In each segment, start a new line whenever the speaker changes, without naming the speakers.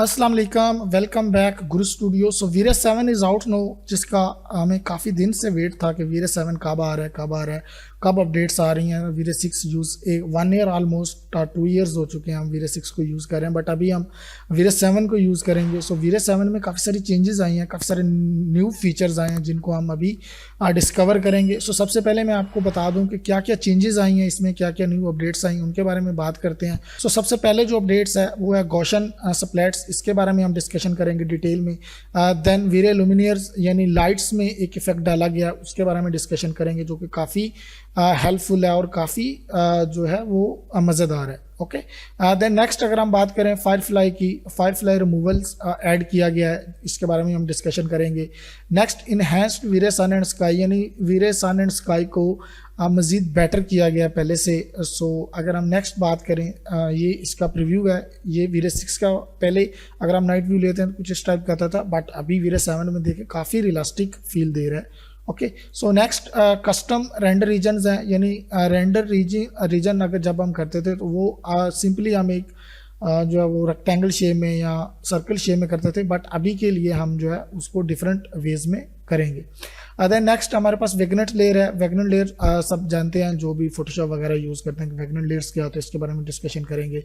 अस्सलाम वालेकुम, welcome back Guru studio. So VRay 7 is out no, जिसका हमें काफ़ी दिन से वेट था कि वीरे 7 कब आ रहा है, कब आ रहा है, कब अपडेट्स आ रही हैं। वीरे 6 यूज़ 1 ईयर ऑलमोस्ट 2 ईयर्स हो चुके हैं हम वीरे 6 को यूज़ कर रहे हैं, बट अभी हम वीरे 7 को यूज़ करेंगे। सो वीरे 7 में काफ़ी सारी चेंजेस आई हैं, काफ़ी सारे न्यू फीचर्स आए हैं जिनको हम अभी डिस्कवर करेंगे। सो सबसे पहले मैं आपको बता दूं कि क्या क्या चेंजेस आई हैं इसमें, क्या क्या न्यू अपडेट्स आई हैं, उनके बारे में बात करते हैं। सो सबसे पहले जो अपडेट्स है वो है गॉशन स्प्लैट्स, इसके बारे में हम डिस्कशन करेंगे डिटेल में। देन वीरे लुमिनियर्स यानी लाइट्स में एक इफेक्ट डाला गया, उसके बारे में डिस्कशन करेंगे जो कि काफ़ी हेल्पफुल है और काफ़ी जो है वो मज़ेदार है। ओके, देन नेक्स्ट अगर हम बात करें फायरफ्लाई की, फायरफ्लाई रिमूवल्स ऐड किया गया है, इसके बारे में हम डिस्कशन करेंगे। Next enhanced Veere sun and sky, यानी वीरे सन एंड स्काई को मज़ीद बेटर किया गया पहले से। सो अगर हम नेक्स्ट बात करें, ये इसका प्रीव्यू है, ये वीरे 6 का पहले अगर हम नाइट व्यू लेते हैं तो कुछ इस टाइप का था, बट अभी वीरे 7 में देखें काफ़ी रियलिस्टिक फील दे रहा है। Okay, so next custom render regions हैं, यानी रेंडर रीजन अगर जब हम करते थे तो वो सिंपली हम एक जो है वो रेक्टेंगल शेप में या सर्कल शेप में करते थे, बट अभी के लिए हम जो है उसको डिफरेंट वेज में करेंगे। देन नेक्स्ट हमारे पास वेगनेट लेयर है। वेगनेट लेयर सब जानते हैं, जो भी फोटोशॉप वगैरह यूज़ करते हैं, वेगनेट लेयर्स क्या होते हैं इसके बारे में डिस्कशन करेंगे।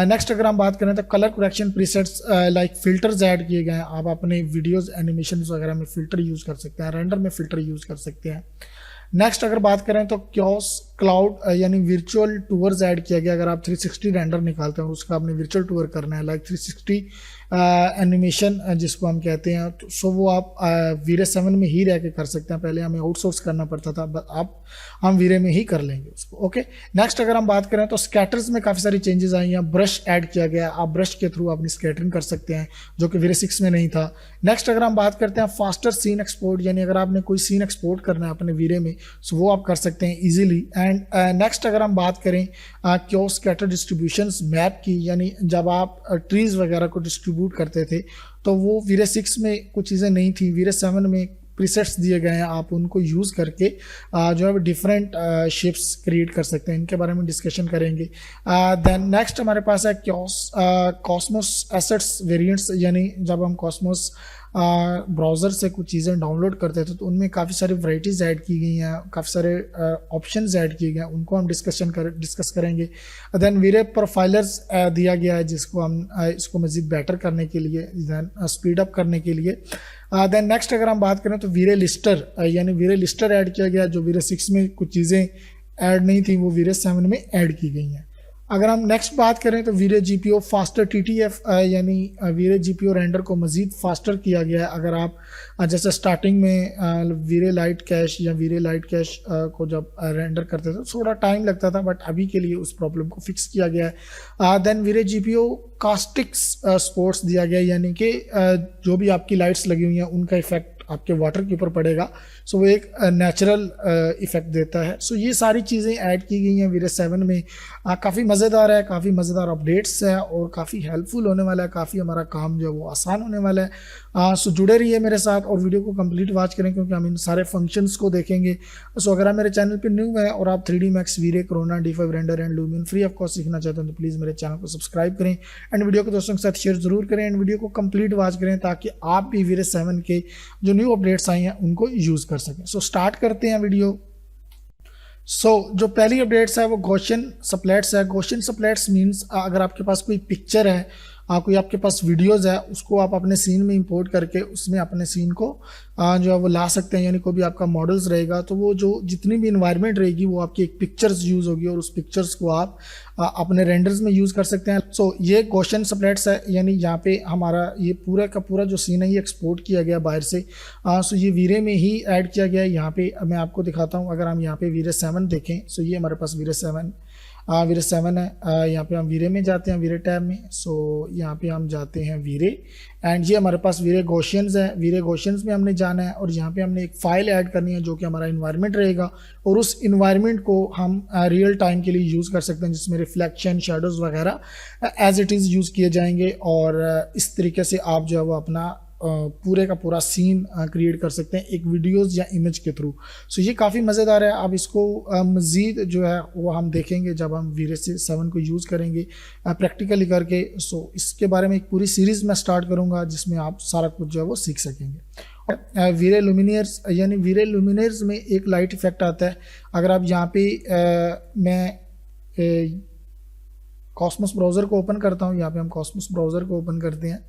नेक्स्ट अगर हम बात करें तो colour correction presets like filters add किए गए हैं। आप अपने वीडियोज़ एनिमेशन वगैरह में फ़िल्टर यूज़ कर सकते हैं, रेंडर में फ़िल्टर यूज़ कर सकते हैं। नेक्स्ट अगर बात करें तो क्योस क्लाउड यानी वर्चुअल टूर्स ऐड किया गया। अगर आप 360 रेंडर निकालते हैं और उसका आपने वर्चुअल टूर करना है, लाइक 360 एनिमेशन जिसको हम कहते हैं, तो सो वो आप वीरे 7 में ही रह के कर सकते हैं। पहले हमें आउटसोर्स करना पड़ता था, आप हम वीरे में ही कर लेंगे उसको। ओके, नेक्स्ट अगर हम बात करें तो स्कैटर्स में काफ़ी सारी चेंजेस आई हैं। ब्रश ऐड किया गया, आप ब्रश के थ्रू अपनी स्कैटरिंग कर सकते हैं, जो कि वीरे 6 में नहीं था। नेक्स्ट अगर हम बात करते हैं फास्टर सीन एक्सपोर्ट, यानी अगर आपने कोई सीन एक्सपोर्ट करना है अपने वीरे में, सो वो आप कर सकते हैं ईजिली। एंड नेक्स्ट अगर हम बात करें क्यों स्कैटर डिस्ट्रीब्यूशंस मैप की, यानी जब आप ट्रीज़ वगैरह को डिस्ट्रीब्यूट करते थे तो वो वीरे 6 में कुछ चीज़ें नहीं थी, वीरे 7 में प्रीसेट्स दिए गए हैं, आप उनको यूज़ करके जो है डिफरेंट शेप्स क्रिएट कर सकते हैं। इनके बारे में डिस्कशन करेंगे। देन नेक्स्ट हमारे पास है कॉस्मोस एसेट्स वेरिएंट्स, यानी जब हम कॉस्मोस ब्राउज़र से कुछ चीज़ें डाउनलोड करते थे तो उनमें काफ़ी सारी वैराइटीज़ ऐड की गई हैं, काफ़ी सारे ऑप्शंस ऐड किए गए हैं, उनको हम डिस्कस करेंगे। देन वीरे प्रोफाइलर्स दिया गया है, जिसको हम इसको मज़ीद बेटर करने के लिए, देन स्पीड अप करने के लिए। देन नेक्स्ट अगर हम बात करें तो वीरे लिस्टर, यानी वीरे लिस्टर ऐड किया गया, जो वीरे 6 में कुछ चीज़ें ऐड नहीं थी वो वीरे 7 में ऐड की गई हैं। अगर हम नेक्स्ट बात करें तो वीरे जीपीओ फास्टर टीटीएफ, यानी वीरे जीपीओ रेंडर को मज़ीद फास्टर किया गया है। अगर आप जैसे स्टार्टिंग में वीरे लाइट कैश या वीरे लाइट कैश को जब रेंडर करते थे तो थोड़ा टाइम लगता था, बट अभी के लिए उस प्रॉब्लम को फिक्स किया गया है। देन वीरे जीपीओ कास्टिक्स स्पोर्ट्स दिया गया, यानी कि जो भी आपकी लाइट्स लगी हुई हैं उनका इफेक्ट आपके वाटर के ऊपर पड़ेगा, सो वो एक नेचुरल इफेक्ट देता है। सो ये सारी चीज़ें ऐड की गई हैं वीरे 7 में। काफ़ी मज़ेदार है, काफ़ी मज़ेदार अपडेट्स है और काफ़ी हेल्पफुल होने वाला है, काफ़ी हमारा काम जो है वो आसान होने वाला है। सो जुड़े रहिए मेरे साथ और वीडियो को कंप्लीट वॉच करें, क्योंकि हम इन सारे फंक्शंस को देखेंगे। सो अगर आप मेरे चैनल पर न्यू हैं और आप 3D Max VRay Corona D5 render and Lumion free of cost सीखना चाहते हैं तो प्लीज़ मेरे चैनल को सब्सक्राइब करें एंड वीडियो को दोस्तों के साथ शेयर जरूर करें एंड वीडियो को कंप्लीट वॉच करें, ताकि आप भी वीरे 7 के जो न्यू अपडेट्स आई हैं उनको यूज़ कर सकें। सो स्टार्ट करते हैं वीडियो। जो पहली अपडेट्स है वो गॉशन स्प्लैट्स है। गॉशन स्प्लैट्स मीन्स अगर आपके पास कोई पिक्चर है, कोई आपके पास वीडियोज़ है, उसको आप अपने सीन में इंपोर्ट करके उसमें अपने सीन को जो है वो ला सकते हैं। यानी कोई भी आपका मॉडल्स रहेगा तो वो जो जितनी भी इन्वायरमेंट रहेगी वो आपकी एक पिक्चर्स यूज़ होगी और उस पिक्चर्स को आप अपने रेंडर्स में यूज़ कर सकते हैं। ये गॉशन स्प्लैट्स है, यानी यहाँ पे हमारा ये पूरा का पूरा जो सीन है ये एक्सपोर्ट किया गया बाहर से। ये वीरे में ही ऐड किया गया है। यहाँ पे मैं आपको दिखाता हूँ, अगर हम यहाँ पे वीरे 7 देखें, ये हमारे पास वीरे 7 है। यहाँ पे हम वीरे में जाते हैं, वीरे टैब में। यहाँ पे हम जाते हैं वीरे एंड ये हमारे पास वीरे गॉशियंस है। वीरे गॉशियंस में हमने जाना है और यहाँ पे हमने एक फ़ाइल ऐड करनी है जो कि हमारा इन्वायरमेंट रहेगा और उस इन्वायरमेंट को हम रियल टाइम के लिए यूज़ कर सकते हैं, जिसमें रिफ्लेक्शन शेडोज़ वगैरह एज इट इज़ यूज़ किए जाएंगे और इस तरीके से आप जो है वो अपना पूरे का पूरा सीन क्रिएट कर सकते हैं एक वीडियोस या इमेज के थ्रू। सो ये काफ़ी मज़ेदार है। अब इसको मज़ीद जो है वो हम देखेंगे जब हम वीरे 7 को यूज़ करेंगे प्रैक्टिकली करके। सो इसके बारे में एक पूरी सीरीज़ मैं स्टार्ट करूँगा जिसमें आप सारा कुछ जो है वो सीख सकेंगे। वीरे लुमिनियर्स यानी वीरे लुमिनियर्स में एक लाइट इफेक्ट आता है। अगर आप यहाँ पे मैं कॉस्मोस ब्राउज़र को ओपन करता हूँ, यहाँ पे हम कॉस्मोस ब्राउज़र को ओपन करते हैं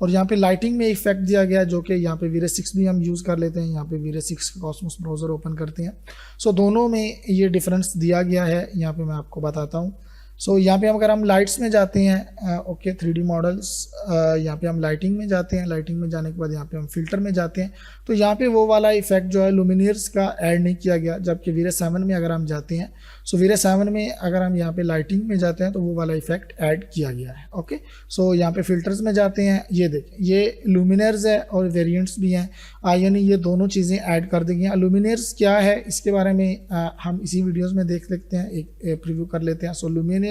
और यहाँ पे लाइटिंग में इफेक्ट दिया गया है जो कि यहाँ पे वीरे 6 भी हम यूज़ कर लेते हैं। यहाँ पे वीरे 6 का कॉस्मोस ब्राउज़र ओपन करते हैं। सो दोनों में ये डिफरेंस दिया गया है, यहाँ पे मैं आपको बताता हूँ। सो यहाँ पे अगर हम लाइट्स में जाते हैं, ओके 3D मॉडल्स, यहाँ पे हम लाइटिंग में जाते हैं। लाइटिंग में जाने के बाद यहाँ पे हम फिल्टर में जाते हैं तो यहाँ पे वो वाला इफेक्ट जो है लुमिनियर्स का ऐड नहीं किया गया। जबकि वीरे 7 में अगर हम जाते हैं, सो वीरे 7 में अगर हम यहाँ पे लाइटिंग में जाते हैं तो वो वाला इफेक्ट ऐड किया गया है। ओके, सो यहाँ पे फिल्टर्स में जाते हैं, ये देखें ये लुमिनियर्स है और वेरिएंट्स भी हैं, यानी ये दोनों चीज़ें ऐड कर दी गई। लुमिनियर्स क्या है इसके बारे में हम इसी वीडियोज़ में देख लेते हैं, एक प्रीव्यू कर लेते हैं। सो लुमिनियर्स,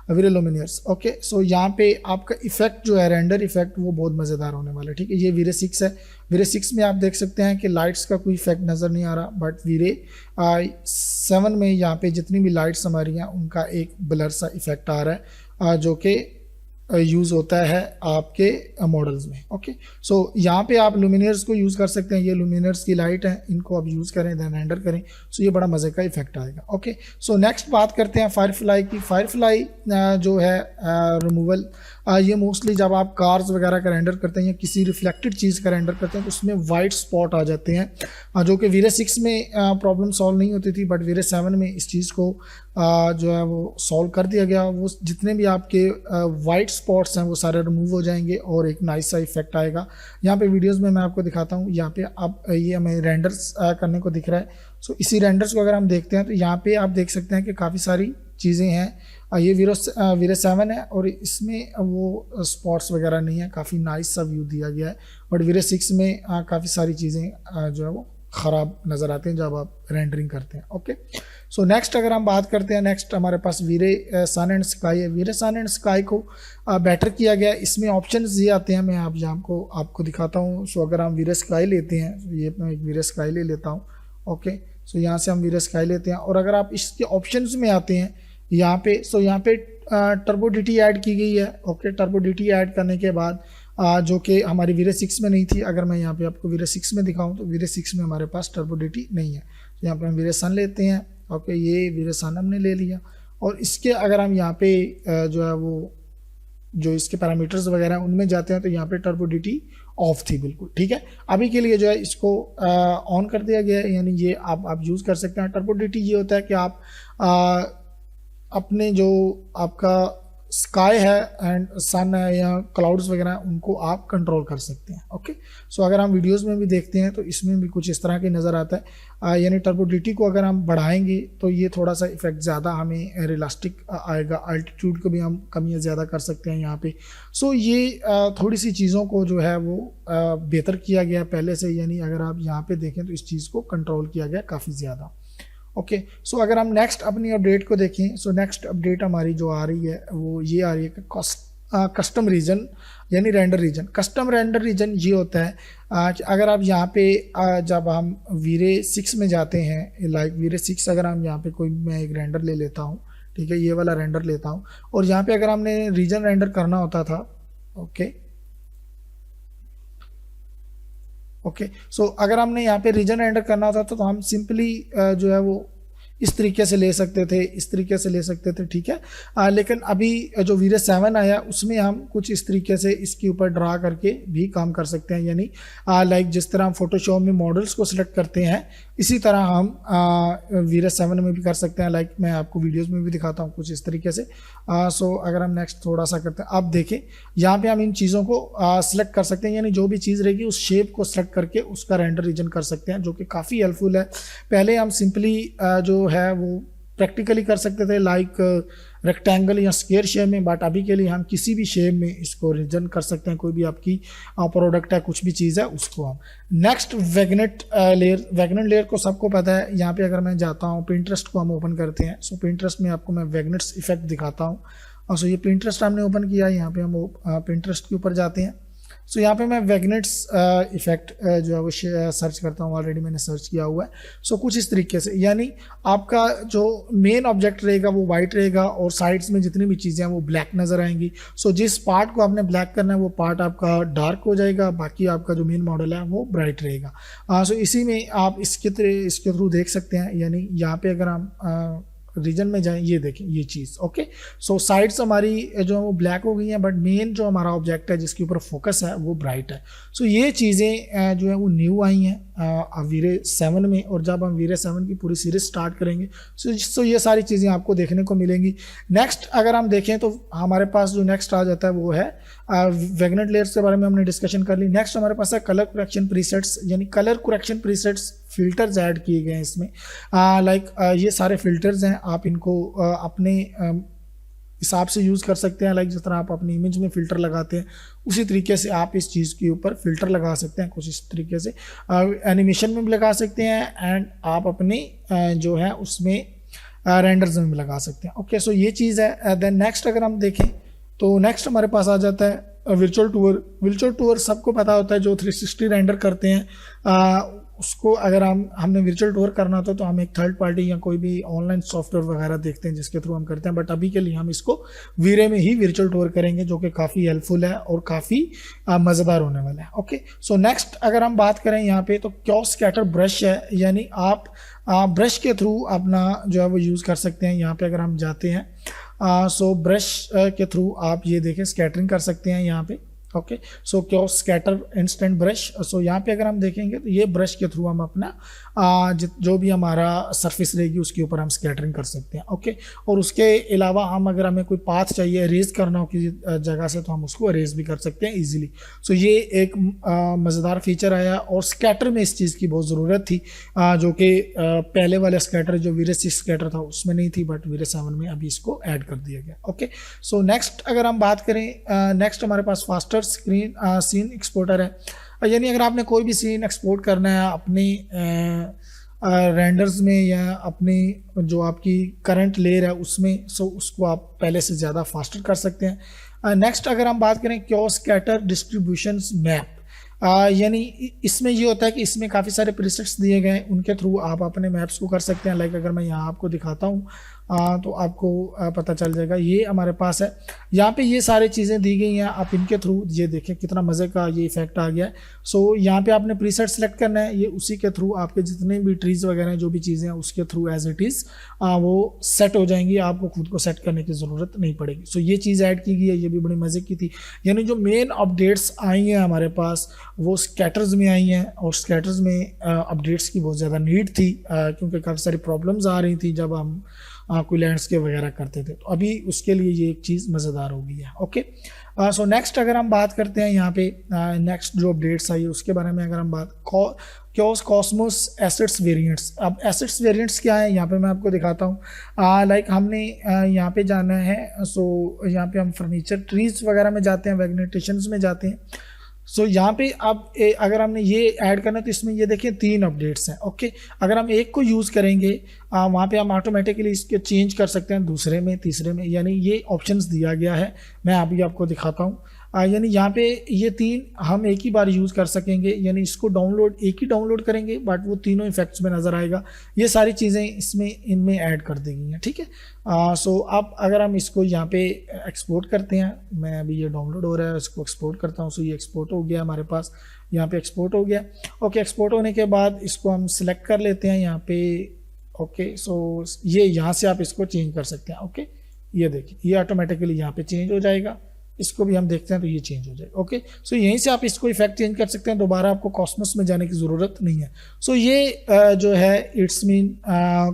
वीरे लुमिनियर्स, ओके। सो यहाँ पे आपका इफेक्ट जो है रेंडर इफेक्ट वो बहुत मज़ेदार होने वाला है, ठीक है। ये वीरे 6 है। वीरे 6 में आप देख सकते हैं कि लाइट्स का कोई इफेक्ट नज़र नहीं आ रहा, बट वीरे 7 में यहाँ पे जितनी भी लाइट्स हमारी हैं उनका एक ब्लर सा इफेक्ट आ रहा है जो कि यूज़ होता है आपके मॉडल्स में। ओके, सो यहाँ पे आप लुमिनियर्स को यूज़ कर सकते हैं। ये लुमिनियर्स की लाइट है, इनको आप यूज़ करें देन रेंडर करें, सो ये बड़ा मज़े का इफेक्ट आएगा। ओके, सो नेक्स्ट बात करते हैं फायरफ्लाई की। फायरफ्लाई जो है रिमूवल, ये मोस्टली जब आप कार्स वगैरह का रेंडर करते हैं या किसी रिफ्लेक्टेड चीज़ का रेंडर करते हैं तो उसमें वाइट स्पॉट आ जाते हैं, जो कि वीरे 6 में प्रॉब्लम सॉल्व नहीं होती थी, बट वीरे 7 में इस चीज़ को जो है वो सॉल्व कर दिया गया। वो जितने भी आपके वाइट स्पॉट्स हैं वो सारे रिमूव हो जाएंगे और एक नाइस सा इफेक्ट आएगा। यहाँ पे वीडियोस में मैं आपको दिखाता हूँ। यहाँ पे अब ये हमें रेंडर्स करने को दिख रहा है। सो इसी रेंडर्स को अगर हम देखते हैं तो यहाँ पे आप देख सकते हैं कि काफ़ी सारी चीज़ें हैं। ये वीरे 7 है और इसमें वो स्पॉट्स वगैरह नहीं है, काफ़ी नाइस सा व्यू दिया गया है। बट वीरे 6 में काफ़ी सारी चीज़ें जो है वो ख़राब नज़र आते हैं जब आप रेंडरिंग करते हैं। ओके, सो नेक्स्ट अगर हम बात करते हैं, नेक्स्ट हमारे पास वीरे सन एंड स्काई है। वीरे सन एंड स्काई को बेटर किया गया। इसमें ऑप्शंस ये आते हैं, मैं आप यहाँ को आपको दिखाता हूँ। सो अगर हम वीरे स्काई लेते हैं, ये मैं एक वीरे स्काई ले लेता हूँ। ओके, सो यहाँ से हम वीरे स्काई लेते हैं और अगर आप इसके ऑप्शंस में आते हैं यहाँ पे, सो यहाँ पे टर्बो डीटी ऐड की गई है। ओके, टर्बो डीटी ऐड करने के बाद जो कि हमारी वीरे 6 में नहीं थी। अगर मैं यहाँ पे आपको वीरे 6 में दिखाऊं तो वीरे 6 में हमारे पास टर्बो डीटी नहीं है। तो यहाँ पे हम वीरे सन लेते हैं। ओके, ये वीरे सन हमने ले लिया और इसके अगर हम यहाँ पे जो है वो जो इसके पैरामीटर्स वगैरह उनमें जाते हैं तो यहाँ पे टर्बो डीटी ऑफ थी बिल्कुल, ठीक है। अभी के लिए जो है इसको ऑन कर दिया गया है, यानी ये आप यूज़ कर सकते हैं। टर्बो डीटी ये होता है कि आप अपने जो आपका स्काई है एंड सन है या क्लाउड्स वगैरह उनको आप कंट्रोल कर सकते हैं। ओके, सो अगर हम वीडियोस में भी देखते हैं तो इसमें भी कुछ इस तरह के नज़र आता है। यानी टर्बो डीटी को अगर हम बढ़ाएंगे तो ये थोड़ा सा इफेक्ट ज़्यादा हमें रियलिस्टिक आएगा। अल्टीट्यूड को भी हम कम या ज़्यादा कर सकते हैं यहाँ पे। सो ये थोड़ी सी चीज़ों को जो है वो बेहतर किया गया पहले से, यानी अगर आप यहाँ पर देखें तो इस चीज़ को कंट्रोल किया गया काफ़ी ज़्यादा। ओके, सो अगर हम नेक्स्ट अपनी अपडेट को देखें, सो नेक्स्ट अपडेट हमारी जो आ रही है वो ये आ रही है कि कस्टम रीजन यानी render region. Custom render region ये होता है कि अगर आप यहाँ पे जब हम वीरे 6 में जाते हैं, लाइक वीरे 6 अगर हम यहाँ पे कोई मैं एक रेंडर ले लेता हूँ, ठीक है, ये वाला रेंडर लेता हूँ और यहाँ पे अगर हमने रीजन रेंडर करना होता था। ओके, सो अगर हमने यहाँ पे रीजन रेंडर करना होता तो हम सिंपली जो है वो इस तरीके से ले सकते थे, इस तरीके से ले सकते थे, ठीक है। लेकिन अभी जो वीरे 7 आया उसमें हम कुछ इस तरीके से इसके ऊपर ड्रा करके भी काम कर सकते हैं। यानी लाइक जिस तरह हम फोटोशॉप में मॉडल्स को सिलेक्ट करते हैं इसी तरह हम वीरे 7 में भी कर सकते हैं। लाइक मैं आपको वीडियोस में भी दिखाता हूँ कुछ इस तरीके से। सो अगर हम नेक्स्ट थोड़ा सा करते हैं, आप देखें यहाँ पे हम इन चीज़ों को सिलेक्ट कर सकते हैं, यानी जो भी चीज़ रहेगी उस शेप को सिलेक्ट करके उसका रेंडर रीजन कर सकते हैं, जो कि काफ़ी हेल्पफुल है। पहले हम सिंपली जो है वो प्रैक्टिकली कर सकते थे लाइक रेक्टेंगल या स्क्वायर शेप में, बट अभी के लिए हम किसी भी शेप में इसको रीजन कर सकते हैं। कोई भी आपकी प्रोडक्ट है, कुछ भी चीज़ है, उसको हम नेक्स्ट वेगनेट लेयर को सबको पता है। यहाँ पे अगर मैं जाता हूँ, पिंटरेस्ट को हम ओपन करते हैं। सो पिंटरेस्ट में आपको मैं वेगनेट्स इफेक्ट दिखाता हूँ। और सो ये पिंटरेस्ट हमने ओपन किया, यहाँ पे हम पिंटरेस्ट के ऊपर जाते हैं। सो यहाँ पे मैं वेगनेट्स इफेक्ट जो है वो सर्च करता हूँ, ऑलरेडी मैंने सर्च किया हुआ है। सो कुछ इस तरीके से, यानी आपका जो मेन ऑब्जेक्ट रहेगा वो वाइट रहेगा और साइड्स में जितनी भी चीज़ें हैं वो ब्लैक नज़र आएंगी। सो जिस पार्ट को आपने ब्लैक करना है वो पार्ट आपका डार्क हो जाएगा, बाकी आपका जो मेन मॉडल है वो ब्राइट रहेगा। सो इसी में आप इसके थ्रू देख सकते हैं, यानी यहाँ पे अगर हम रीजन में जाएं, ये देखें ये चीज़। ओके, सो साइड्स हमारी जो है वो ब्लैक हो गई हैं, बट मेन जो हमारा ऑब्जेक्ट है जिसके ऊपर फोकस है वो ब्राइट है। सो ये चीज़ें जो है वो न्यू आई हैं वीरे 7 में, और जब हम वीरे 7 की पूरी सीरीज स्टार्ट करेंगे सो ये सारी चीज़ें आपको देखने को मिलेंगी। नेक्स्ट अगर हम देखें तो हमारे पास जो नेक्स्ट आ जाता है वो है वेगनेट लेयर्स के बारे में हमने डिस्कशन कर ली। नेक्स्ट हमारे पास है कलर करेक्शन प्रीसेट्स, यानी colour correction presets filters add किए गए हैं इसमें। ये सारे फिल्टर्स हैं, आप इनको अपने हिसाब से यूज़ कर सकते हैं। जिस तरह आप अपनी इमेज में फ़िल्टर लगाते हैं उसी तरीके से आप इस चीज़ के ऊपर फ़िल्टर लगा सकते हैं, कुछ इस तरीके से एनिमेशन में भी लगा सकते हैं एंड आप अपने जो है उसमें रेंडर्स में भी लगा सकते हैं। ओके, सो ये चीज़ है। देन नेक्स्ट अगर हम देखें तो नेक्स्ट हमारे पास आ जाता है वर्चुअल टूर। वर्चुअल टूर सबको पता होता है, जो 360 रेंडर करते हैं उसको अगर हमने वर्चुअल टूर करना था तो हम एक थर्ड पार्टी या कोई भी ऑनलाइन सॉफ्टवेयर वगैरह देखते हैं जिसके थ्रू हम करते हैं, बट अभी के लिए हम इसको वीरे में ही वर्चुअल टूर करेंगे, जो कि काफ़ी हेल्पफुल है और काफ़ी मज़ेदार होने वाला है। ओके, सो नेक्स्ट अगर हम बात करें यहाँ पे तो क्यों स्कैटर ब्रश है, यानी आप ब्रश के थ्रू अपना जो है वो यूज़ कर सकते हैं। यहाँ पे अगर हम जाते हैं सो ब्रश के थ्रू आप ये देखें स्कैटरिंग कर सकते हैं यहाँ पे। ओके, सो क्यों स्कैटर इंस्टेंट ब्रश। सो यहाँ पे अगर हम देखेंगे तो ये ब्रश के थ्रू हम अपना जो भी हमारा सरफेस रहेगी उसके ऊपर हम स्कैटरिंग कर सकते हैं। ओके, और उसके अलावा अगर हमें कोई पाथ चाहिए अरेज करना हो किसी जगह से तो हम उसको अरेज भी कर सकते हैं ईजिली। सो ये एक मज़ेदार फीचर आया, और स्कैटर में इस चीज़ की बहुत ज़रूरत थी, जो कि पहले वाले स्कैटर जो वीरे 6 स्कैटर था उसमें नहीं थी, बट वीरे 7 में अभी इसको ऐड कर दिया गया। ओके, सो नेक्स्ट अगर हम बात करें, नेक्स्ट हमारे पास फास्टर सीन एक्सपोर्टर है, यानी अगर आपने कोई भी सीन एक्सपोर्ट करना है अपने रेंडर्स में या अपनी जो आपकी करंट लेयर है उसमें, सो उसको आप पहले से ज़्यादा फास्टर कर सकते हैं। नेक्स्ट अगर हम बात करें क्यों स्कैटर डिस्ट्रीब्यूशंस मैप, यानी इसमें ये होता है कि इसमें काफ़ी सारे प्रीसेट्स दिए गए हैं, उनके थ्रू आप अपने मैप्स को कर सकते हैं। अगर मैं यहाँ आपको दिखाता हूँ तो आपको पता चल जाएगा। ये हमारे पास है, यहाँ पे ये सारी चीज़ें दी गई हैं, आप इनके थ्रू ये देखें कितना मज़े का ये इफेक्ट आ गया है। सो यहाँ पे आपने प्रीसेट सेलेक्ट करना है, ये उसी के थ्रू आपके जितने भी ट्रीज़ वगैरह जो भी चीज़ें हैं उसके थ्रू एज इट इज़ वो सेट हो जाएंगी, आपको खुद को सेट करने की ज़रूरत नहीं पड़ेगी। सो ये चीज़ ऐड की गई है, ये भी बड़ी मज़े की थी। यानी जो मेन अपडेट्स आई हैं हमारे पास वो स्कैटर्स में आई हैं, और स्कैटर्स में अपडेट्स की बहुत ज़्यादा नीड थी, क्योंकि काफ़ी सारी प्रॉब्लम्स आ रही थी जब हम कोई लैंडस्केप वगैरह करते थे, तो अभी उसके लिए ये एक चीज़ मज़ेदार हो गई है। ओके, सो नेक्स्ट अगर हम बात करते हैं यहाँ पे नेक्स्ट जो अपडेट्स आई उसके बारे में अगर हम बात क्योस कॉस्मोस एसेट्स वेरिएंट्स। अब एसेट्स वेरिएंट्स क्या है यहाँ पे मैं आपको दिखाता हूँ। हमने यहाँ पे जाना है, सो यहाँ पे हम फर्नीचर ट्रीज वगैरह में जाते हैं, वेगनेटेशंस में जाते हैं। सो यहाँ पे अब अगर हमने ये ऐड करना है तो इसमें ये देखिए 3 अपडेट्स हैं। ओके, अगर हम एक को यूज़ करेंगे वहाँ पे हम ऑटोमेटिकली इसके चेंज कर सकते हैं दूसरे में, तीसरे में, यानी ये ऑप्शंस दिया गया है। मैं अभी आपको दिखाता हूँ। यानी यहाँ पे ये 3 हम एक ही बार यूज़ कर सकेंगे, यानी इसको एक ही डाउनलोड करेंगे बट वो तीनों इफेक्ट्स में नज़र आएगा। ये सारी चीज़ें इनमें ऐड कर दी गई हैं। ठीक है, सो अब अगर हम इसको यहाँ पे एक्सपोर्ट करते हैं, मैं अभी ये डाउनलोड हो रहा है, इसको एक्सपोर्ट करता हूँ। सो ये एक्सपोर्ट हो गया हमारे पास, यहाँ पे एक्सपोर्ट हो गया। ओके, एक्सपोर्ट होने के बाद इसको हम सिलेक्ट कर लेते हैं यहाँ पे। ओके, सो ये यहाँ से आप इसको चेंज कर सकते हैं। ओके, ये देखिए ये ऑटोमेटिकली यहाँ पे चेंज हो जाएगा। इसको भी हम देखते हैं तो ये चेंज हो जाएगा। ओके, सो यहीं से आप इसको इफेक्ट चेंज कर सकते हैं, दोबारा आपको कॉस्मोस में जाने की ज़रूरत नहीं है। सो ये जो है it's mean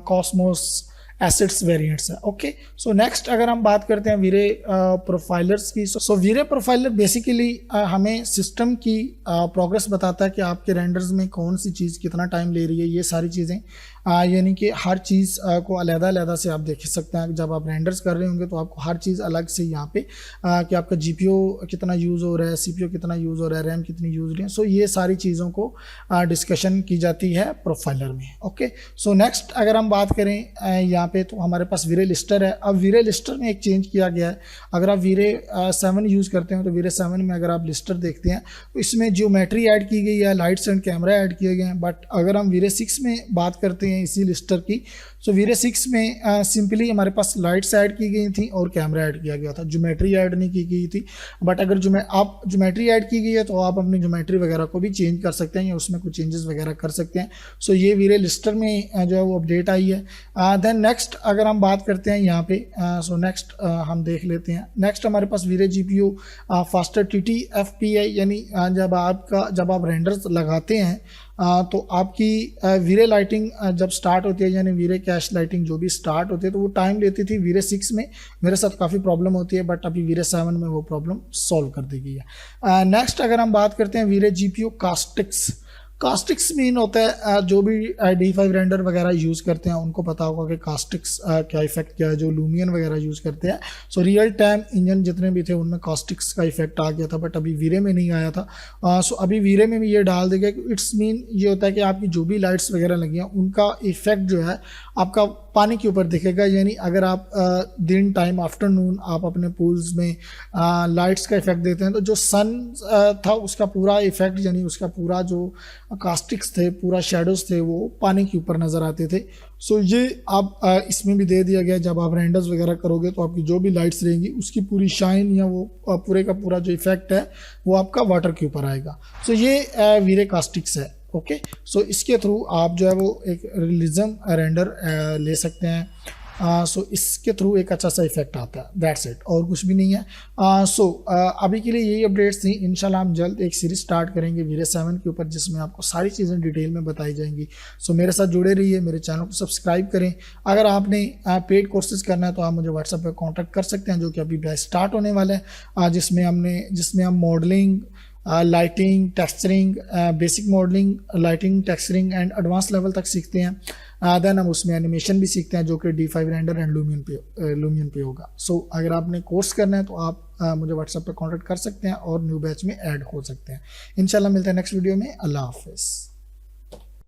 Cosmos assets variants है। ओके, सो नेक्स्ट अगर हम बात करते हैं वीरे प्रोफाइलर्स की। सो वीरे प्रोफाइलर बेसिकली हमें सिस्टम की प्रोग्रेस बताता है कि आपके रेंडर्स में कौन सी चीज़ कितना टाइम ले रही है, ये सारी चीज़ें, यानी कि हर चीज़ को अलग से आप देख सकते हैं। जब आप रेंडर्स कर रहे होंगे तो आपको हर चीज़ अलग से यहाँ पे कि आपका जीपीयू कितना यूज़ हो रहा है, सीपीयू कितना यूज़ हो रहा है, रैम कितनी यूज़ हो रही है। सो ये सारी चीज़ों को डिस्कशन की जाती है प्रोफाइलर में। ओके, सो नेक्स्ट अगर हम बात करें यहाँ पे, तो हमारे पास वीरे लिस्टर है। अब वीरे लिस्टर में एक चेंज किया गया है। अगर आप वीरे 7 यूज़ करते हैं तो वीरे 7 में अगर आप लिस्टर देखते हैं तो इसमें ज्योमेट्री ऐड की गई है, लाइट्स एंड कैमरा ऐड किए गए हैं। बट अगर हम वीरे 6 में बात करते हैं इसी लिस्टर की, सो वीरे 6 में सिंपली हमारे पास लाइट्स ऐड की गई थी और कैमरा ऐड किया गया था, ज्योमेट्री ऐड नहीं की गई थी। बट अगर आप ज्योमेट्री ऐड की गई है तो आप अपनी ज्योमेट्री वगैरह को भी चेंज कर सकते हैं या उसमें कुछ चेंजेस वगैरह कर सकते हैं। सो ये वीरे लिस्टर में जो है वो अपडेट आई है। देन नेक्स्ट अगर हम बात करते हैं यहाँ पे, सो नेक्स्ट हम देख लेते हैं। नेक्स्ट हमारे पास वीरे GPU फास्टर TTFP है, यानी जब आप रेंडर्स लगाते हैं तो आपकी वीरे लाइटिंग जब स्टार्ट होती है, यानी वीरे कैश लाइटिंग जो भी स्टार्ट होती है तो वो टाइम लेती थी। वीरे 6 में मेरे साथ काफ़ी प्रॉब्लम होती है, बट अभी वीरे 7 में वो प्रॉब्लम सॉल्व कर दी गई है। नेक्स्ट अगर हम बात करते हैं वीरे GPU कास्टिक्स मीन होता है जो भी D5 रेंडर वगैरह यूज़ करते हैं उनको पता होगा कि कास्टिक्स क्या इफेक्ट क्या है, जो लूमियन वगैरह यूज़ करते हैं। सो रियल टाइम इंजन जितने भी थे उनमें कास्टिक्स का इफेक्ट आ गया था, बट अभी वीरे में नहीं आया था। सो अभी वीरे में भी ये डाल देगा कि इट्स मीन ये होता है कि आपकी जो भी लाइट्स वगैरह लगी हैं उनका इफेक्ट जो है आपका पानी के ऊपर दिखेगा। यानी अगर आप दिन टाइम आफ्टरनून आप अपने पूल्स में लाइट्स का इफेक्ट देते हैं तो जो सन था उसका पूरा इफेक्ट, यानी उसका पूरा जो कास्टिक्स थे, पूरा शेडोज थे, वो पानी के ऊपर नज़र आते थे। सो ये आप इसमें भी दे दिया गया, जब आप रेंडर्स वगैरह करोगे तो आपकी जो भी लाइट्स रहेंगी उसकी पूरी शाइन या वो पूरे का पूरा जो इफेक्ट है वो आपका वाटर के ऊपर आएगा। सो ये वीरे कास्टिक्स है। ओके, सो इसके थ्रू आप जो है वो एक रियलिज्म रेंडर ले सकते हैं। सो इसके थ्रू एक अच्छा सा इफेक्ट आता है, दैट्स इट, और कुछ भी नहीं है। अभी के लिए यही अपडेट्स थी। इंशाल्लाह हम जल्द एक सीरीज स्टार्ट करेंगे वीरे 7 के ऊपर जिसमें आपको सारी चीज़ें डिटेल में बताई जाएंगी। सो मेरे साथ जुड़े रहिए, मेरे चैनल को सब्सक्राइब करें। अगर आपने पेड कोर्सेज करना है तो आप मुझे व्हाट्सएप पर कॉन्टैक्ट कर सकते हैं, जो कि अभी बैच स्टार्ट होने वाला है, जिसमें हम modelling, lighting, texturing, basic modelling, lighting, texturing and advance level तक सीखते हैं। देन हम उसमें एनिमेशन भी सीखते हैं जो कि D5 रेंडर एंड लूमियन पे होगा। सो अगर आपने कोर्स करना है तो आप मुझे व्हाट्सएप पे कांटेक्ट कर सकते हैं और न्यू बैच में ऐड हो सकते हैं। इंशाल्लाह मिलते हैं नेक्स्ट वीडियो में। अल्लाह हाफिज़।